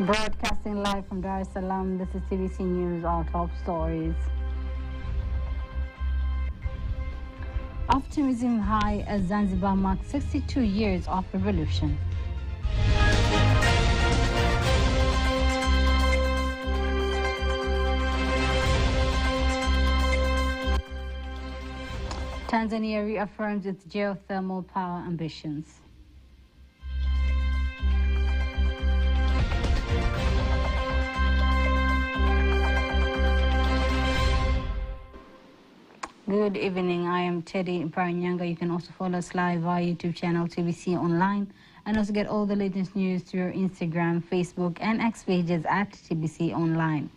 Broadcasting live from Dar es Salaam, this is TBC News, our top stories. Optimism high as Zanzibar marks 62 years of revolution. Tanzania reaffirms its geothermal power ambitions. Good evening, I am Teddy Paranyanga. You can also follow us live via YouTube channel TBC Online and also get all the latest news through our Instagram, Facebook and X pages at TBC Online.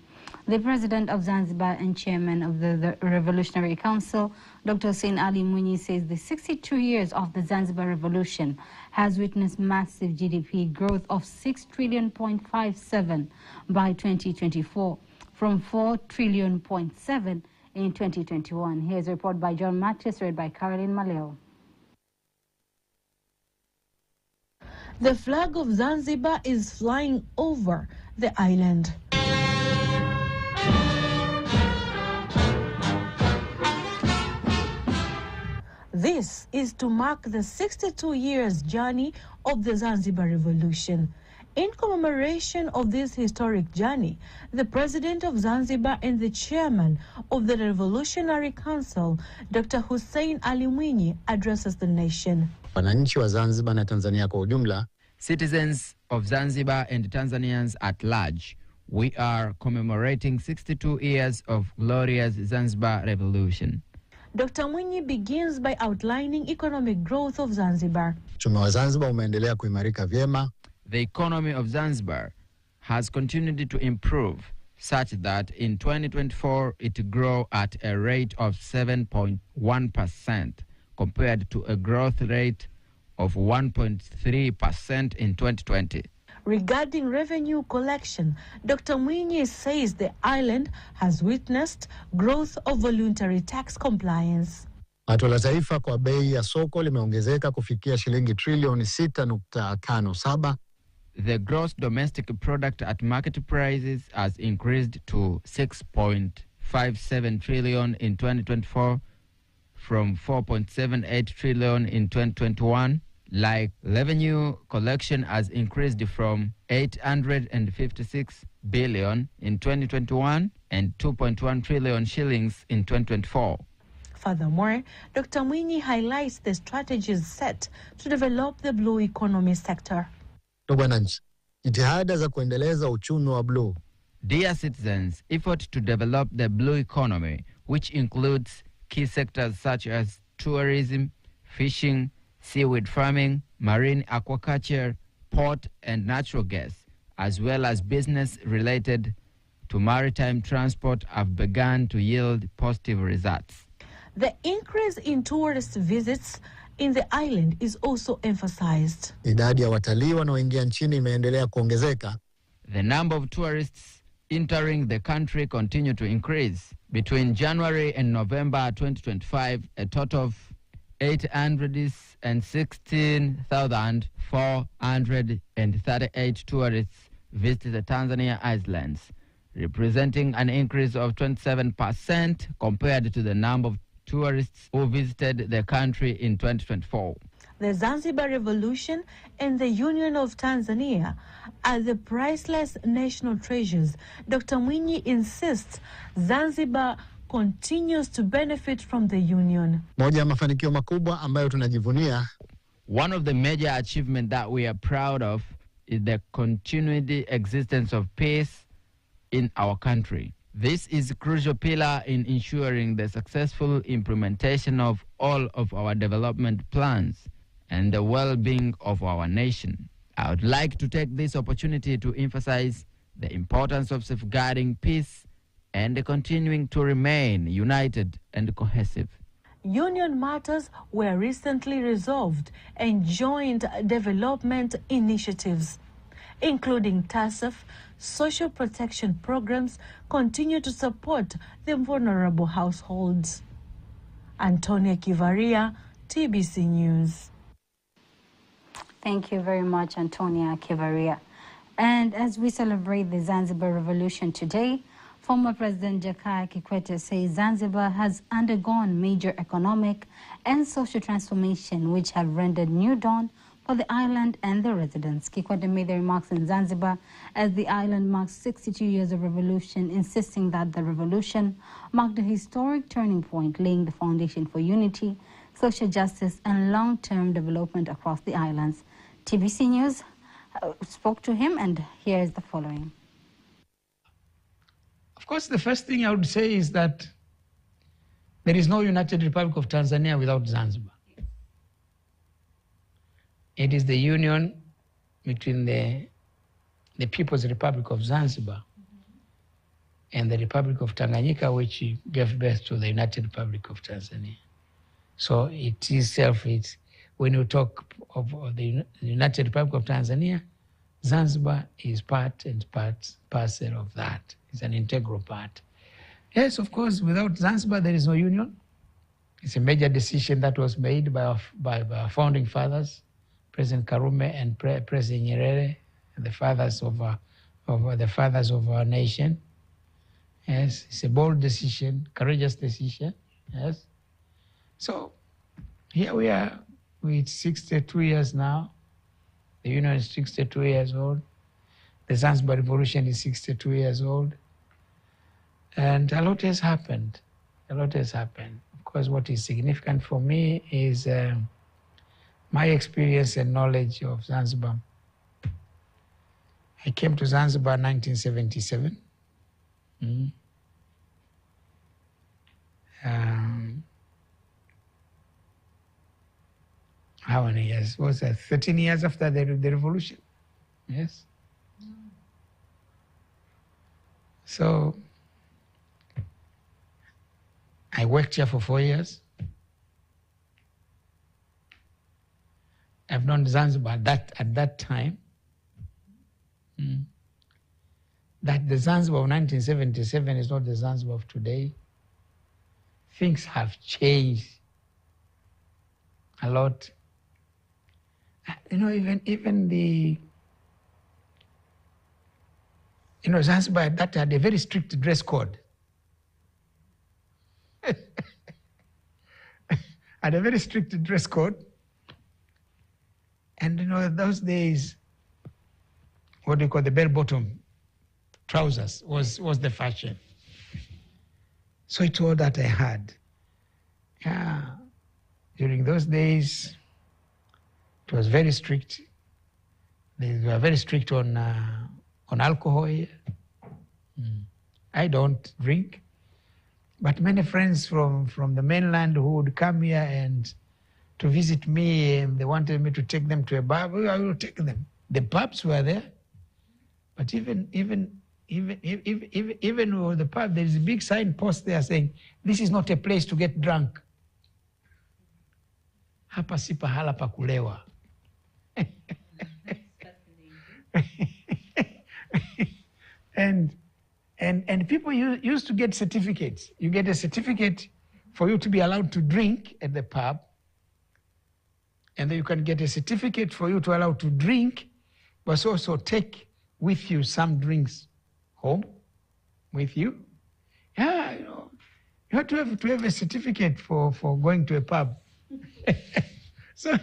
The President of Zanzibar and Chairman of the Revolutionary Council, Dr. Hussein Ali Mwinyi, says the 62 years of the Zanzibar Revolution has witnessed massive GDP growth of 6 trillion.57 by 2024 from 4 trillion.7 in 2021. Here's a report by John Matthews, read by Caroline Maleo. The flag of Zanzibar is flying over the island. This is to mark the 62 years journey of the Zanzibar Revolution. In commemoration of this historic journey, the President of Zanzibar and the Chairman of the Revolutionary Council, Dr. Hussein Ali Mwinyi, addresses the nation. Wananchi wa Zanzibar na Tanzania kwa ujumla, citizens of Zanzibar and Tanzanians at large, we are commemorating 62 years of glorious Zanzibar Revolution. Dr. Mwinyi begins by outlining economic growth of Zanzibar. Uchumi wa Zanzibar umeendelea kuimarika vyema. The economy of Zanzibar has continued to improve such that in 2024 it grew at a rate of 7.1% compared to a growth rate of 1.3% in 2020. Regarding revenue collection, Dr. Mwinyi says the island has witnessed growth of voluntary tax compliance. Pato la taifa kwa bei ya soko limeongezeka kufikia shilingi trilioni 6.57. The gross domestic product at market prices has increased to 6.57 trillion in 2024 from 4.78 trillion in 2021. Like revenue collection has increased from 856 billion in 2021 and 2.1 trillion shillings in 2024. Furthermore, Dr. Mwinyi highlights the strategies set to develop the blue economy sector. Jitihada za kuendeleza uchumi wa blue. Dear citizens, effort to develop the blue economy, which includes key sectors such as tourism, fishing, seaweed farming, marine aquaculture, port and natural gas, as well as business related to maritime transport, have begun to yield positive results. The increase in tourist visits in the island is also emphasized. Idadi ya watalii wanaoingia nchini imeendelea kuongezeka. The number of tourists entering the country continue to increase. Between January and November 2025, a total of 816,438 tourists visited the Tanzania Islands, representing an increase of 27% compared to the number of tourists who visited the country in 2024. The Zanzibar Revolution and the Union of Tanzania are the priceless national treasures. Dr. Mwinyi insists Zanzibar continues to benefit from the union. Moja ya mafanikio makubwa ambayo tunajivunia. One of the major achievements that we are proud of is the continued existence of peace in our country. This is a crucial pillar in ensuring the successful implementation of all of our development plans and the well-being of our nation. I would like to take this opportunity to emphasize the importance of safeguarding peace and continuing to remain united and cohesive. Union matters were recently resolved and joint development initiatives, including TASF, social protection programs, continue to support the vulnerable households. Antonia Kivaria, TBC News. Thank you very much, Antonia Kivaria. And as we celebrate the Zanzibar Revolution today, former President Jakaya Kikwete says Zanzibar has undergone major economic and social transformation which have rendered new dawn for the island and the residents. Kikwete made the remarks in Zanzibar as the island marks 62 years of revolution, insisting that the revolution marked a historic turning point, laying the foundation for unity, social justice and long-term development across the islands. TBC News spoke to him, and here is the following. Of course, the first thing I would say is that there is no United Republic of Tanzania without Zanzibar. It is the union between the People's Republic of Zanzibar and the Republic of Tanganyika, which gave birth to the United Republic of Tanzania. So it itself, when you talk of the United Republic of Tanzania, Zanzibar is part and parcel of that. It's an integral part. Yes, of course, without Zanzibar, there is no union. It's a major decision that was made by our founding fathers, President Karume and President Nyerere, the fathers of our nation. Yes, it's a bold decision, courageous decision. Yes. So here we are with 62 years now. The union is 62 years old. The Zanzibar Revolution is 62 years old. And a lot has happened. A lot has happened. Of course, what is significant for me is my experience and knowledge of Zanzibar. I came to Zanzibar in 1977. How many years? Was that 13 years after the revolution? Yes. So I worked here for 4 years. I've known Zanzibar at that time. That the Zanzibar of 1977 is not the Zanzibar of today. Things have changed a lot. You know, even Zanzibar that had a very strict dress code. Had a very strict dress code. And those days, what do you call the bell-bottom trousers was the fashion. So it's all that I had. Yeah. During those days, it was very strict. They were very strict on alcohol here. I don't drink, but many friends from the mainland who would come here and to visit me, they wanted me to take them to a bar. Well, I will take them. The pubs were there, but even with the pub, there is a big sign post there saying, "This is not a place to get drunk. Hapa si pahala pa kulewa." And people used to get certificates. You get a certificate for you to be allowed to drink at the pub, and then you can get a certificate for you to allow to drink, but also take with you some drinks home with you. Yeah, you have to have a certificate for going to a pub. So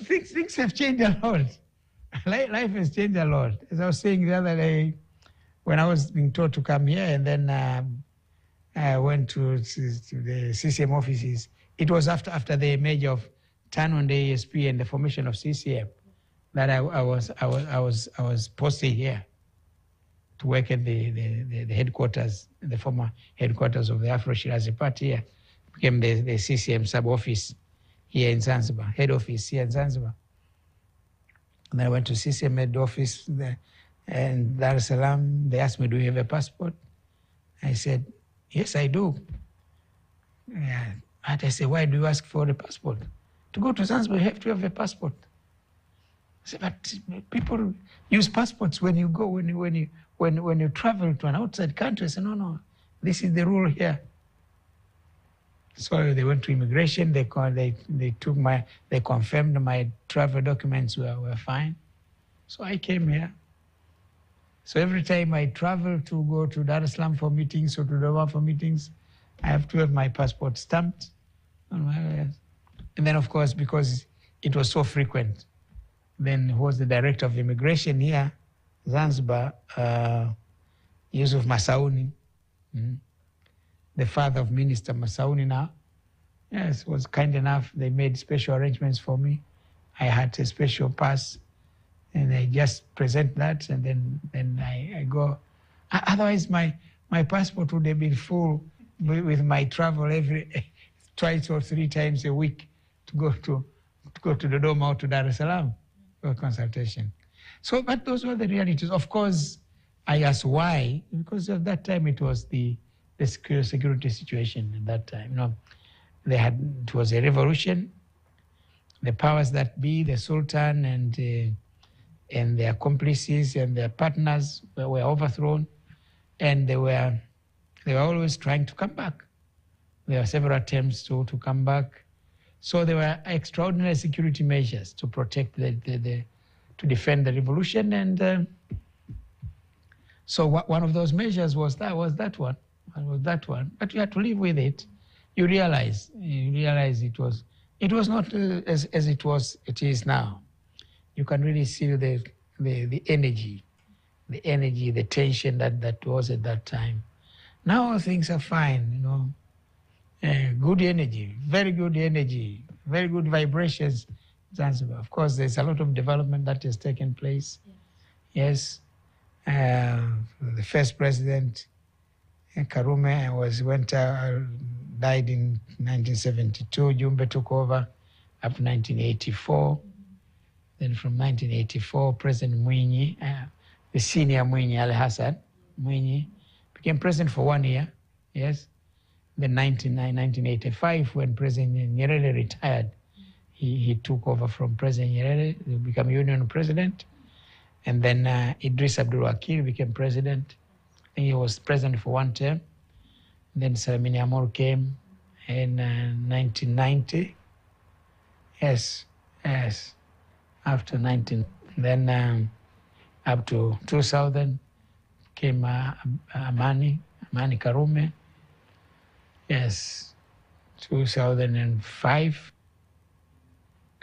things have changed a lot. Life has changed a lot. As I was saying the other day, when I was being told to come here, and then I went to the CCM offices. It was after the merger of TANU and the ASP and the formation of CCM that I was posted here to work at the headquarters, the former headquarters of the Afro-Shirazi Party here. Became the CCM sub-office here in Zanzibar, head office here in Zanzibar. And then I went to CCM head office there in Dar es Salaam. They asked me, "Do you have a passport?" I said, "Yes, I do." Yeah. And I said, "Why do you ask for a passport?" "To go to Zanzibar, you have to have a passport." I said, "But people use passports when you go, when you travel to an outside country." I said, "No, this is the rule here." So they went to immigration. They confirmed my travel documents were fine. So I came here. So every time I travel to go to Dar es Salaam for meetings or to Dodoma for meetings, I have to have my passport stamped. And then, of course, because it was so frequent, then who was the director of immigration here, Zanzibar, Yusuf Masauni, the father of Minister Masauni now, yes, was kind enough. They made special arrangements for me. I had a special pass, and I just present that, and then I go. Otherwise, my passport would have been full with my travel twice or three times a week to go to Dodoma or to Dar es Salaam for consultation. So, but those were the realities. Of course, I asked why, because at that time it was the security situation at that time. You know, it was a revolution. The powers that be, the Sultan and their accomplices and their partners were overthrown, and they were always trying to come back. There were several attempts to come back. So there were extraordinary security measures to protect to defend the revolution, and so one of those measures was that one. But you had to live with it. You realize it was not as it is now. You can really see the energy, the tension that was at that time. Now things are fine, you know. Good energy, very good vibrations. Zanzibar. Of course, there's a lot of development that has taken place. Yes. The first president, Karume, died in 1972. Jumbe took over up to 1984. Then from 1984, President Mwinyi, the senior Mwinyi, Al Hassan Mwinyi, became president for 1 year. Yes. Then 1985, when President Nyerere retired, he took over from President Nyerere to become Union President. And then Idris Abdul Wakil became president. I think he was president for 1 term. Then Salamini Amor came in 1990. Yes. After 19, then up to 2000 came Amani Karume. Yes, 2005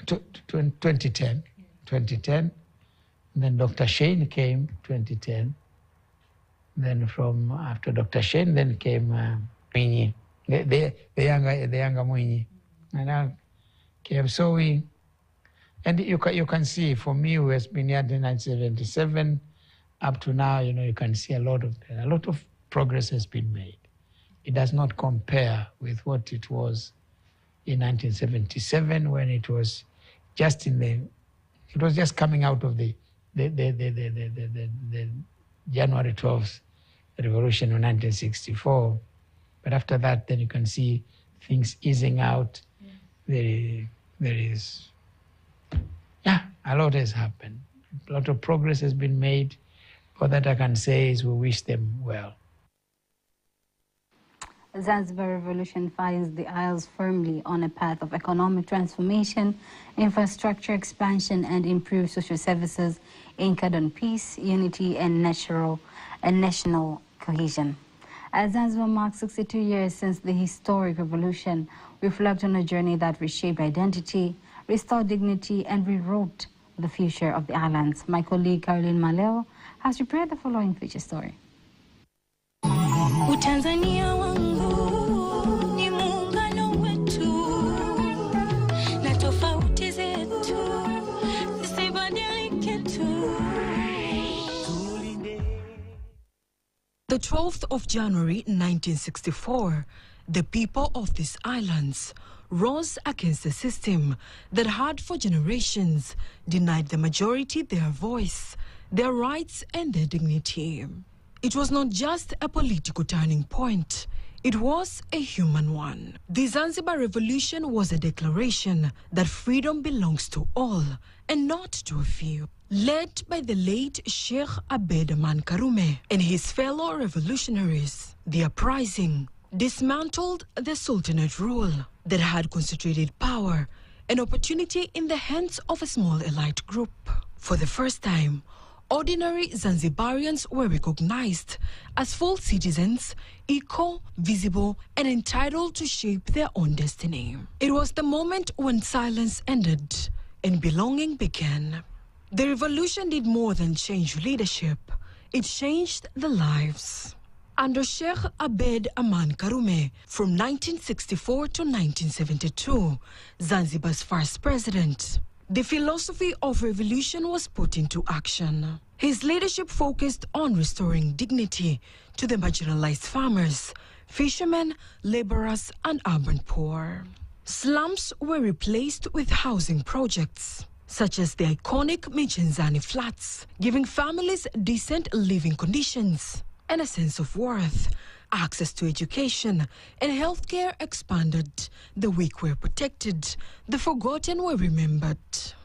to 2010. And then Dr. Shane came 2010. Then from after Dr. Shane, then came Mwinyi, the younger Mwinyi, and came. So and you can see, for me, who has been here in 1977 up to now, you know, you can see a lot of progress has been made. It does not compare with what it was in 1977, when it was just coming out of the January 12th revolution of 1964. But after that, then you can see things easing out. There is, a lot has happened. A lot of progress has been made. All that I can say is we wish them well. Zanzibar Revolution finds the Isles firmly on a path of economic transformation, infrastructure expansion, and improved social services anchored on peace, unity, and national cohesion. As Zanzibar marks 62 years since the historic revolution, we reflect on a journey that reshaped identity, restored dignity, and rewrote the future of the islands. My colleague Caroline Maleo has prepared the following feature story. Utanzania wangu ni muungano wetu na tofauti zetu zisibadilike tu. The 12th of January 1964, the people of these islands rose against a system that had for generations denied the majority their voice, their rights, and their dignity. It was not just a political turning point, it was a human one. The Zanzibar Revolution was a declaration that freedom belongs to all and not to a few. Led by the late Sheikh Abed Aman Karume and his fellow revolutionaries, the uprising dismantled the Sultanate rule that had concentrated power and opportunity in the hands of a small elite group. For the first time, ordinary Zanzibarians were recognized as full citizens, equal, visible, and entitled to shape their own destiny. It was the moment when silence ended and belonging began. The revolution did more than change leadership. It changed the lives. Under Sheikh Abed Aman Karume, from 1964 to 1972, Zanzibar's first president, the philosophy of revolution was put into action. His leadership focused on restoring dignity to the marginalized farmers, fishermen, laborers, and urban poor. Slums were replaced with housing projects, such as the iconic Michenzani flats, giving families decent living conditions and a sense of worth. Access to education and healthcare expanded. The weak were protected. The forgotten were remembered.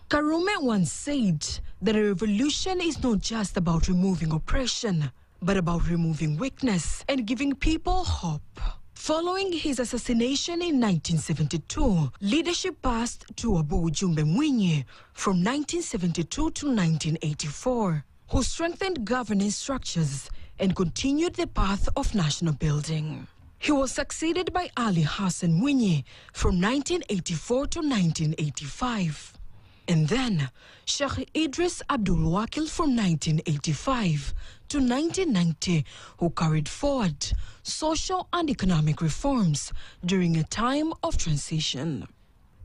Karume once said that a revolution is not just about removing oppression, but about removing weakness and giving people hope. Following his assassination in 1972, leadership passed to Abu Jumbe Mwinyi from 1972 to 1984, who strengthened governance structures and continued the path of national building. He was succeeded by Ali Hassan Mwinyi from 1984 to 1985. And then Sheikh Idris Abdul Wakil from 1985 to 1990, who carried forward social and economic reforms during a time of transition.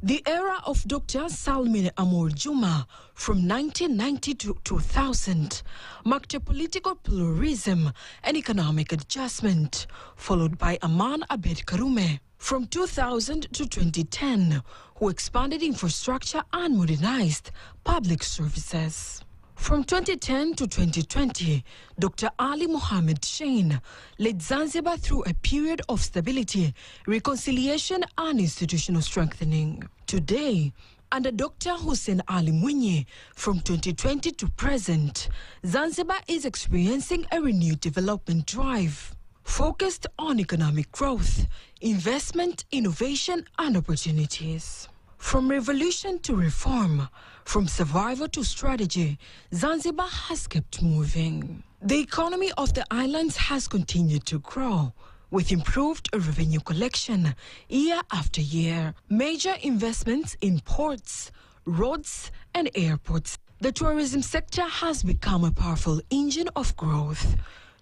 The era of Dr. Salmin Amor Juma from 1990 to 2000 marked a political pluralism and economic adjustment, followed by Aman Abed Karume from 2000 to 2010, who expanded infrastructure and modernized public services. From 2010 to 2020, Dr. Ali Mohammed Shein led Zanzibar through a period of stability, reconciliation, and institutional strengthening. Today, under Dr. Hussein Ali Mwinyi, from 2020 to present, Zanzibar is experiencing a renewed development drive, focused on economic growth, investment, innovation, and opportunities. From revolution to reform, from survival to strategy, Zanzibar has kept moving. The economy of the islands has continued to grow, with improved revenue collection year after year, major investments in ports, roads, and airports. The tourism sector has become a powerful engine of growth,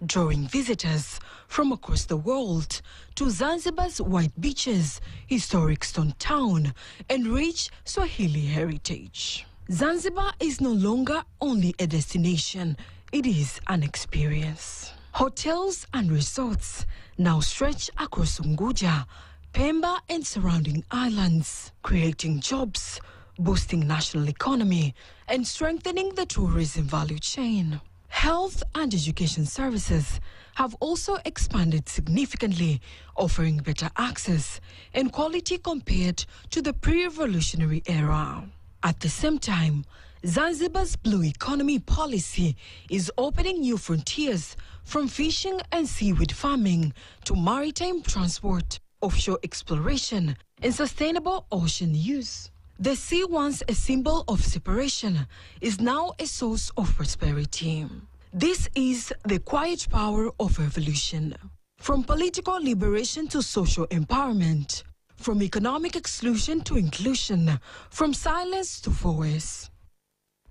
drawing visitors from across the world to Zanzibar's white beaches, historic stone town, and rich Swahili heritage. Zanzibar is no longer only a destination, it is an experience. Hotels and resorts now stretch across Unguja, Pemba, and surrounding islands, creating jobs, boosting national economy, and strengthening the tourism value chain. Health and education services have also expanded significantly, offering better access and quality compared to the pre-revolutionary era. At the same time, Zanzibar's blue economy policy is opening new frontiers, from fishing and seaweed farming to maritime transport, offshore exploration, and sustainable ocean use. The sea, once a symbol of separation, is now a source of prosperity. This is the quiet power of revolution. From political liberation to social empowerment, from economic exclusion to inclusion, from silence to voice.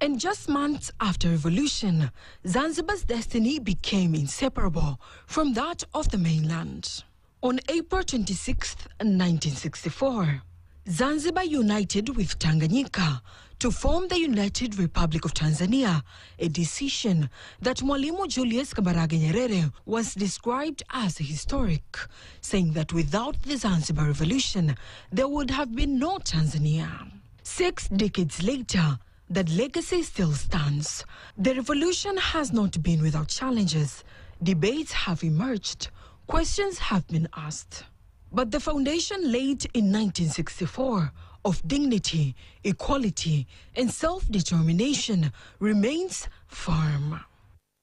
And just months after revolution, Zanzibar's destiny became inseparable from that of the mainland. On April 26, 1964, Zanzibar united with Tanganyika to form the United Republic of Tanzania, a decision that Mwalimu Julius Kambarage Nyerere once described as historic, saying that without the Zanzibar Revolution, there would have been no Tanzania. 6 decades later, that legacy still stands. The revolution has not been without challenges. Debates have emerged. Questions have been asked. But the foundation laid in 1964 of dignity, equality, and self-determination remains firm.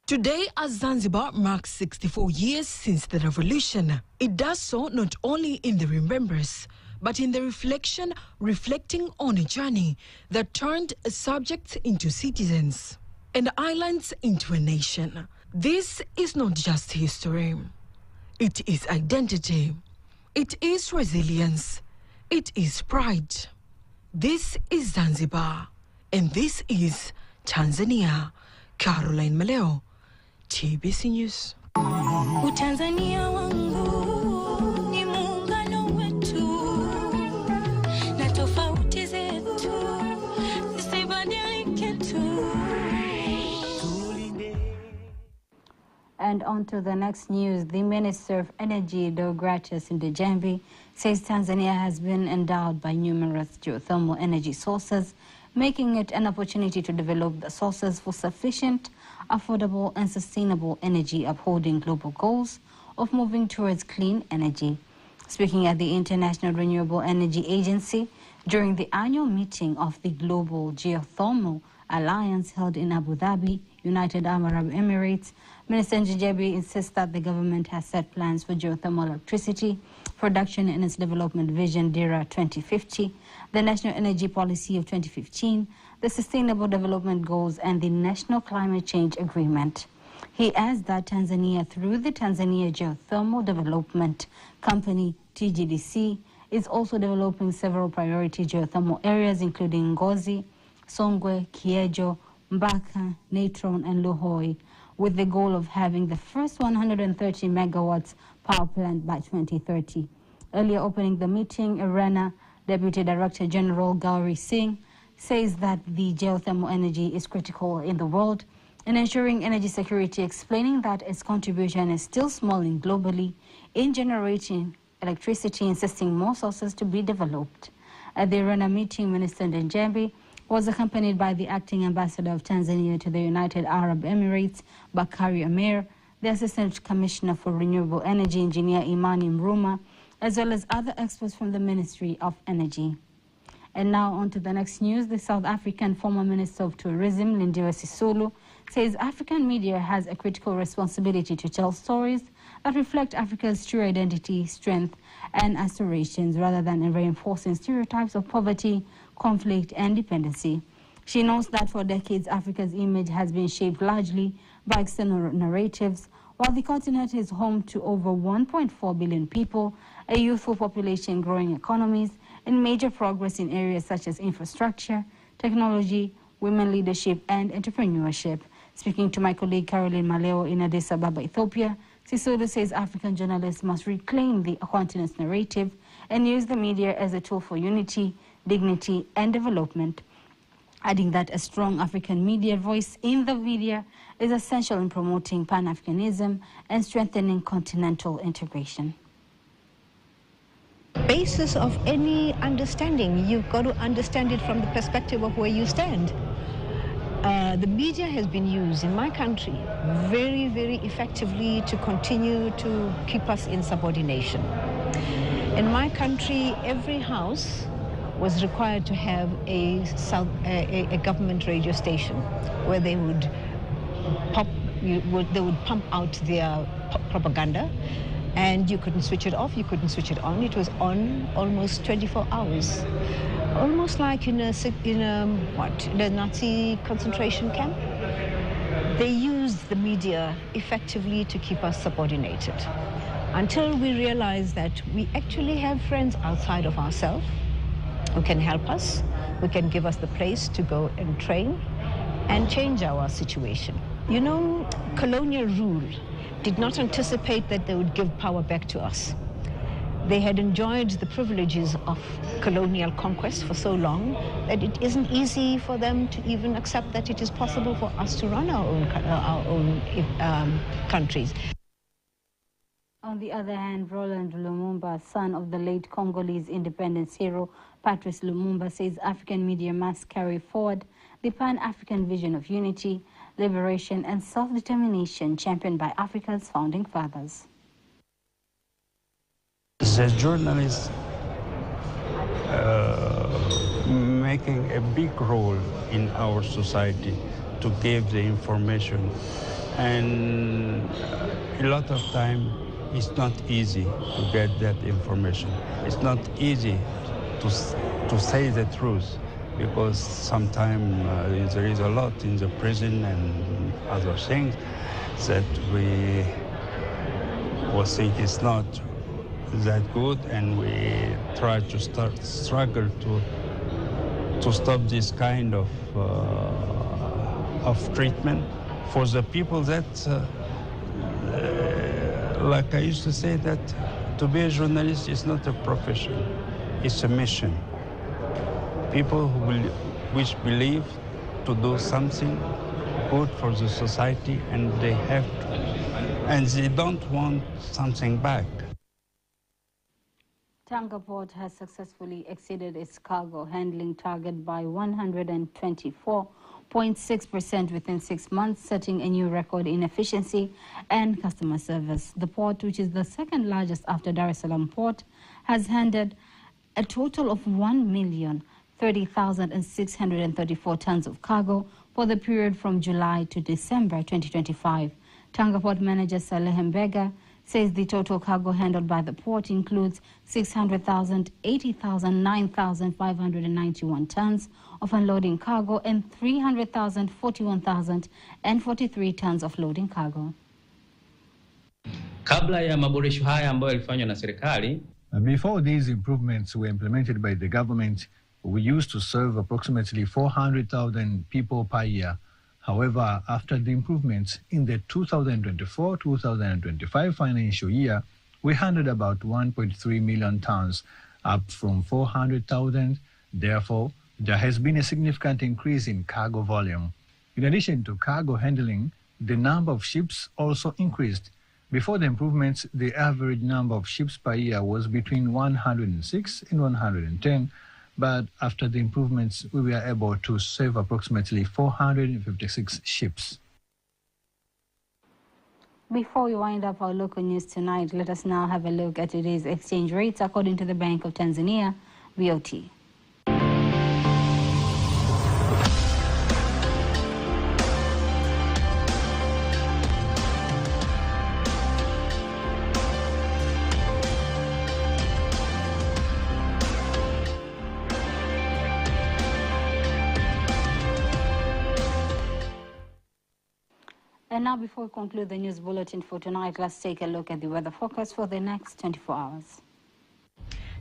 Today, as Zanzibar marks 64 years since the revolution, it does so not only in the remembrance, but in the reflecting on a journey that turned subjects into citizens, and islands into a nation. This is not just history. It is identity. It is resilience. It is pride. This is Zanzibar, and this is Tanzania. Caroline Maleo, TBC News. Utanzania wangu ni muungano wetu na tofauti zetu zisibadilike tu. And on to the next news. The Minister of Energy, Deogratias Ndejembi, says Tanzania has been endowed by numerous geothermal energy sources, making it an opportunity to develop the sources for sufficient, affordable and sustainable energy, upholding global goals of moving towards clean energy. Speaking at the International Renewable Energy Agency during the annual meeting of the Global Geothermal Alliance held in Abu Dhabi, United Arab Emirates, Minister Ndejembi insists that the government has set plans for geothermal electricity production in its development vision DERA 2050, the National Energy Policy of 2015, the Sustainable Development Goals and the National Climate Change Agreement. He adds that Tanzania, through the Tanzania Geothermal Development Company, TGDC, is also developing several priority geothermal areas including Ngozi, Songwe, Kiejo, Mbaka, Natron and Luhoi, with the goal of having the first 130 megawatts power plant by 2030. Earlier opening the meeting, IRENA Deputy Director General Gauri Singh says that the geothermal energy is critical in the world in ensuring energy security, explaining that its contribution is still small and globally in generating electricity, insisting more sources to be developed. At the IRENA meeting, Minister Ndejembi was accompanied by the acting ambassador of Tanzania to the United Arab Emirates, Bakari Amir, the Assistant Commissioner for Renewable Energy, Engineer Imani Mruma, as well as other experts from the Ministry of Energy. And now on to the next news. The South African former Minister of Tourism, Lindiwe Sisulu, says African media has a critical responsibility to tell stories that reflect Africa's true identity, strength, and aspirations, rather than reinforcing stereotypes of poverty, conflict, and dependency. She notes that for decades, Africa's image has been shaped largely by external narratives. While the continent is home to over 1.4 billion people, a youthful population, growing economies, and major progress in areas such as infrastructure, technology, women leadership, and entrepreneurship. Speaking to my colleague Caroline Maleo in Addis Ababa, Ethiopia, Sisulu says African journalists must reclaim the continent's narrative and use the media as a tool for unity, dignity, and development, adding that a strong African media voice in the media is essential in promoting Pan-Africanism and strengthening continental integration. Basis of any understanding, you've got to understand it from the perspective of where you stand. The media has been used in my country very, very effectively to continue to keep us in subordination. In my country, every house was required to have a government radio station where they would pump out their propaganda, and you couldn't switch it off, you couldn't switch it on. It was on almost 24 hours, almost like in a Nazi concentration camp. They used the media effectively to keep us subordinated, until we realized that we actually have friends outside of ourselves who can help us, who can give us the place to go and train and change our situation. You know, colonial rule did not anticipate that they would give power back to us. They had enjoyed the privileges of colonial conquest for so long that it isn't easy for them to even accept that it is possible for us to run our own countries. On the other hand, Roland Lumumba, son of the late Congolese independence hero Patrice Lumumba, says African media must carry forward the Pan-African vision of unity, liberation, and self-determination championed by Africa's founding fathers. The journalists making a big role in our society to give the information, and a lot of time it's not easy to get that information. It's not easy to say the truth, because sometimes there is a lot in the prison and other things that we think is not that good, and we try to struggle to stop this kind of treatment for the people that, like I used to say, that to be a journalist is not a profession, it's a mission. People which believe to do something good for the society, and they have to, and they don't want something back. Tanga Port has successfully exceeded its cargo handling target by 124.6% within 6 months, setting a new record in efficiency and customer service. The port, which is the second largest after Dar es Salaam Port, has handled a total of 1,030,634 tons of cargo for the period from July to December 2025. Tanga Port manager Saleh Mbega says the total cargo handled by the port includes 600,000, 80,000, 9,591 tons of unloading cargo and 300,000, 41,000 and 43 tons of loading cargo. Kabla ya maboresho haya ambayo yalifanywa na serikali, before these improvements were implemented by the government, we used to serve approximately 400,000 people per year. However, after the improvements in the 2024-2025 financial year, we handled about 1.3 million tons, up from 400,000. Therefore, there has been a significant increase in cargo volume. In addition to cargo handling, the number of ships also increased. Before the improvements, the average number of ships per year was between 106 and 110. But after the improvements, we were able to save approximately 456 ships. Before we wind up our local news tonight, let us now have a look at today's exchange rates according to the Bank of Tanzania, BOT. And now, before we conclude the news bulletin for tonight, let's take a look at the weather forecast for the next 24 hours.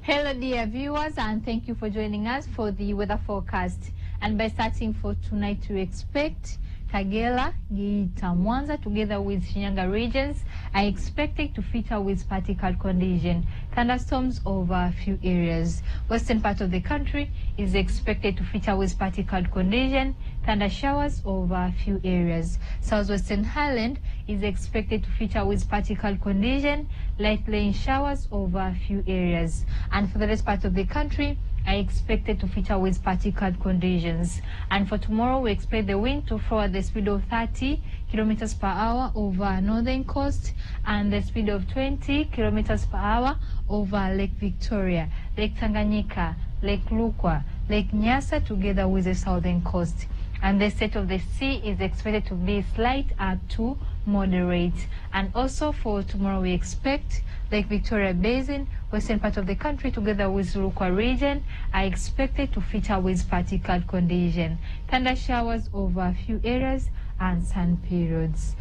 Hello, dear viewers, and thank you for joining us for the weather forecast. And by starting for tonight, we expect Kagera, Geita, Mwanza, together with Shinyanga regions, are expected to feature with particle condition. Thunderstorms over a few areas. Western part of the country is expected to feature with particle condition. Thunder showers over a few areas. Southwestern Highland is expected to feature with particle condition. Light rain showers over a few areas. And for the rest part of the country, are expected to feature with particle conditions. And for tomorrow, we expect the wind to flow at the speed of 30 kilometers per hour over northern coast and the speed of 20 kilometers per hour over Lake Victoria, Lake Tanganyika, Lake Rukwa, Lake Nyasa, together with the southern coast. And the state of the sea is expected to be slight up to moderate. And also for tomorrow, we expect Lake Victoria Basin, western part of the country, together with Rukwa region, are expected to feature with particle condition. Thunder showers over a few areas and sun periods.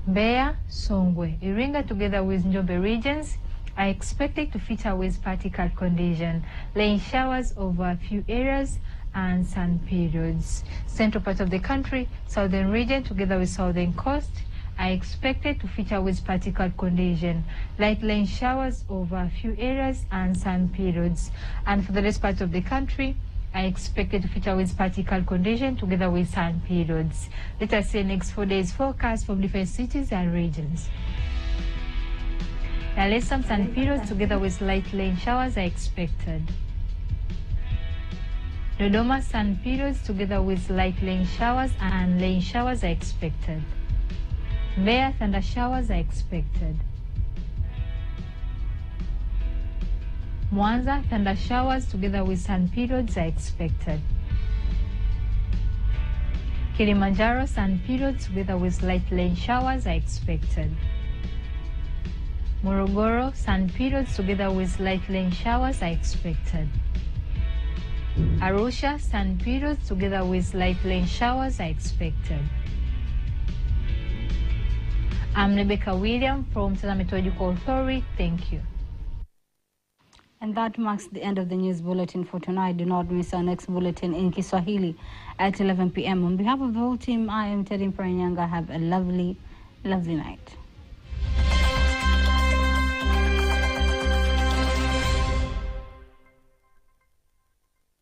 Mbeya, Songwe, Iringa, together with Njombe regions, are expected to feature with particle condition. Rain showers over a few areas and sun periods. Central part of the country, southern region, together with southern coast, are expected to feature with particle condition. Light rain showers over a few areas and sun periods. And for the rest part of the country, are expected to feature with particle condition together with sun periods. Let us see next 4 days forecast from different cities and regions. Dar es Salaam sun periods together with light rain showers are expected. Dodoma sun periods together with light rain showers and rain showers are expected. Mbeya thunder showers are expected. Mwanza thunder showers together with sun periods are expected. Kilimanjaro sun periods together with light rain showers are expected. Morogoro sun periods together with light rain showers are expected. Arusha, sun periods together with light rain showers are expected. I'm Rebecca William from Southern Meteorological Authority. Thank you. And that marks the end of the news bulletin for tonight. Do not miss our next bulletin in Kiswahili at 11 p.m. On behalf of the whole team, I am Teddy Mparanyanga. Have a lovely, lovely night.